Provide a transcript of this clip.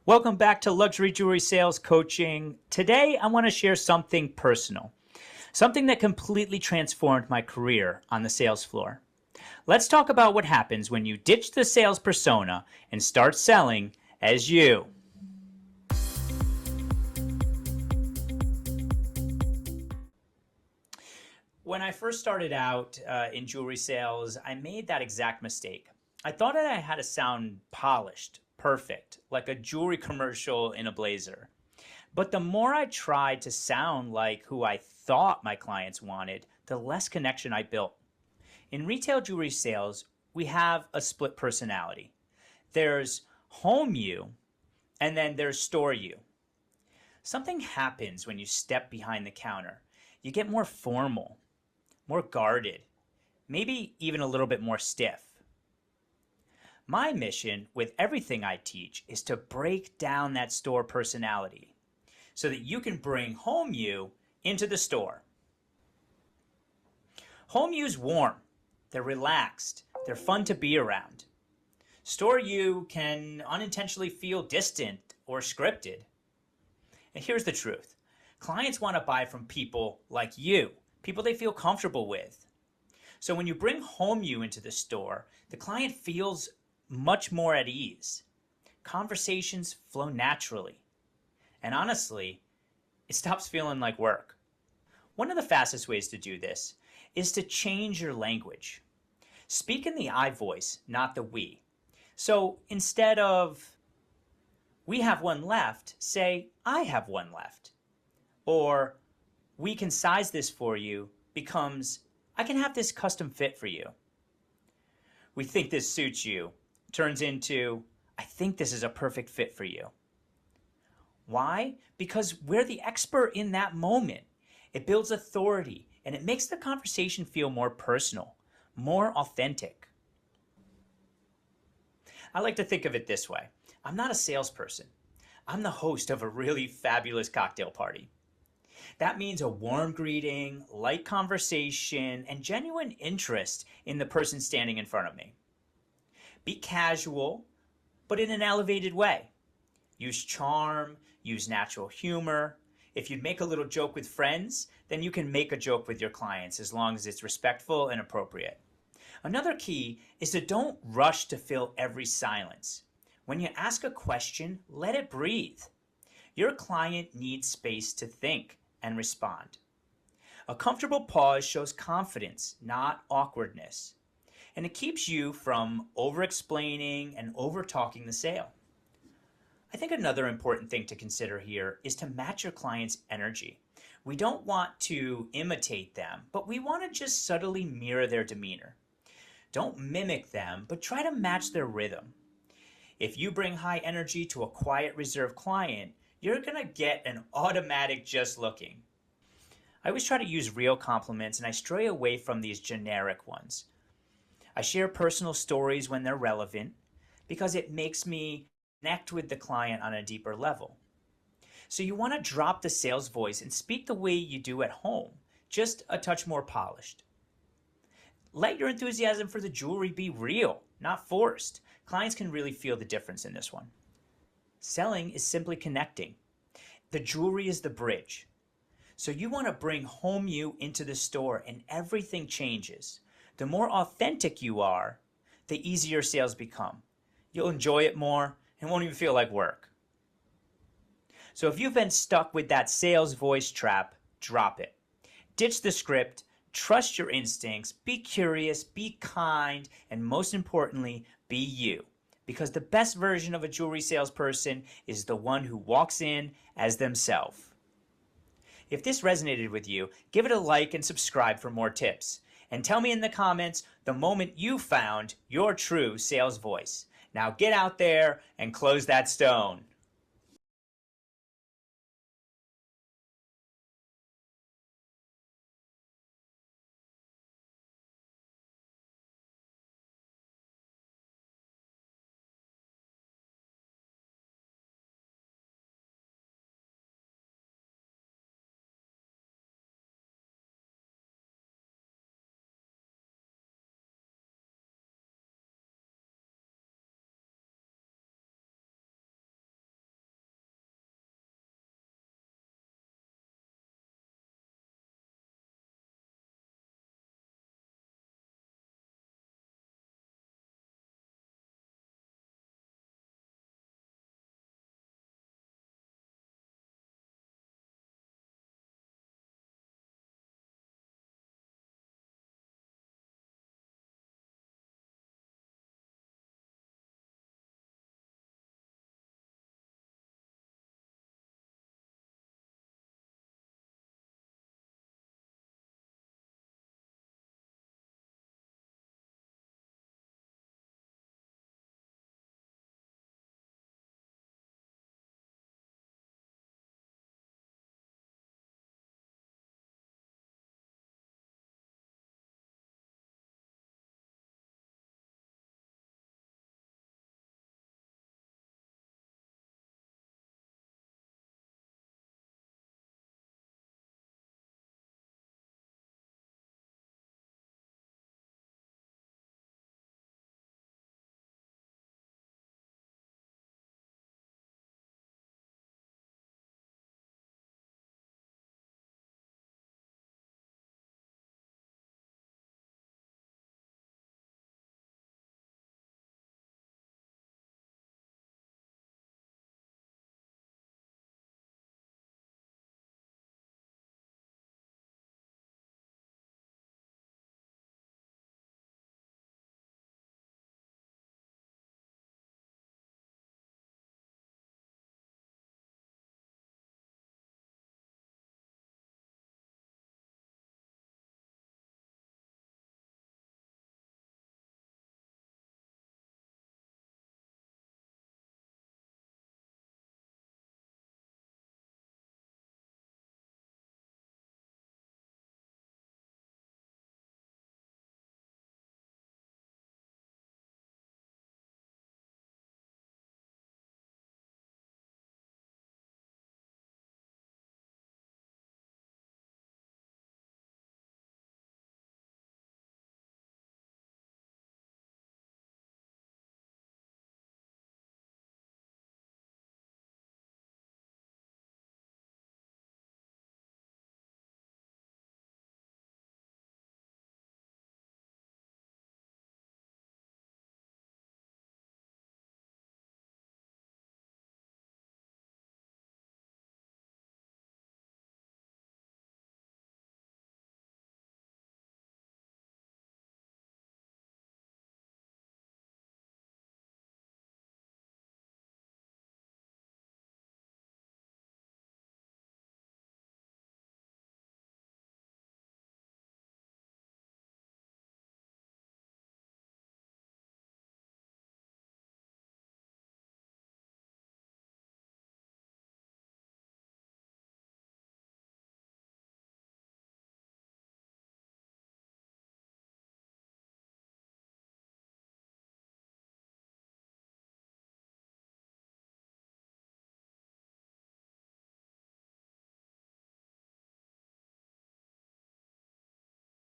Welcome back to Luxury Jewelry Sales Coaching. Today, I want to share something personal, something that completely transformed my career on the sales floor. Let's talk about what happens when you ditch the sales persona and start selling as you. When I first started out in jewelry sales, I made that exact mistake. I thought that I had to sound polished, perfect, like a jewelry commercial in a blazer. But the more I tried to sound like who I thought my clients wanted, the less connection I built. In retail jewelry sales, we have a split personality. There's home you, and then there's store you. Something happens when you step behind the counter. You get more formal, more guarded, maybe even a little bit more stiff. My mission with everything I teach is to break down that store personality so that you can bring home you into the store. Home you's warm, they're relaxed, they're fun to be around. Store you can unintentionally feel distant or scripted. And here's the truth. Clients want to buy from people like you, people they feel comfortable with. So when you bring home you into the store, the client feels much more at ease. Conversations flow naturally. And honestly, it stops feeling like work. One of the fastest ways to do this is to change your language. Speak in the I voice, not the we. So instead of we have one left, say I have one left. Or we can size this for you becomes I can have this custom fit for you. We think this suits you turns into I think this is a perfect fit for you. Why? Because we're the expert in that moment. It builds authority and it makes the conversation feel more personal, more authentic. I like to think of it this way. I'm not a salesperson. I'm the host of a really fabulous cocktail party. That means a warm greeting, light conversation, and genuine interest in the person standing in front of me. Be casual, but in an elevated way. Use charm, use natural humor. If you'd make a little joke with friends, then you can make a joke with your clients as long as it's respectful and appropriate. Another key is to don't rush to fill every silence. When you ask a question, let it breathe. Your client needs space to think and respond. A comfortable pause shows confidence, not awkwardness. And it keeps you from over-explaining and over-talking the sale. I think another important thing to consider here is to match your client's energy. We don't want to imitate them, but we want to just subtly mirror their demeanor. Don't mimic them, but try to match their rhythm. If you bring high energy to a quiet, reserved client, you're going to get an automatic just looking. I always try to use real compliments and I stray away from these generic ones. I share personal stories when they're relevant because it makes me connect with the client on a deeper level. So you want to drop the sales voice and speak the way you do at home, just a touch more polished. Let your enthusiasm for the jewelry be real, not forced. Clients can really feel the difference in this one. Selling is simply connecting. The jewelry is the bridge. So you want to bring home you into the store and everything changes. The more authentic you are, the easier sales become. You'll enjoy it more and won't even feel like work. So if you've been stuck with that sales voice trap, drop it. Ditch the script, trust your instincts, be curious, be kind, and most importantly, be you. Because the best version of a jewelry salesperson is the one who walks in as themselves. If this resonated with you, give it a like and subscribe for more tips. And tell me in the comments the moment you found your true sales voice. Now get out there and close that stone.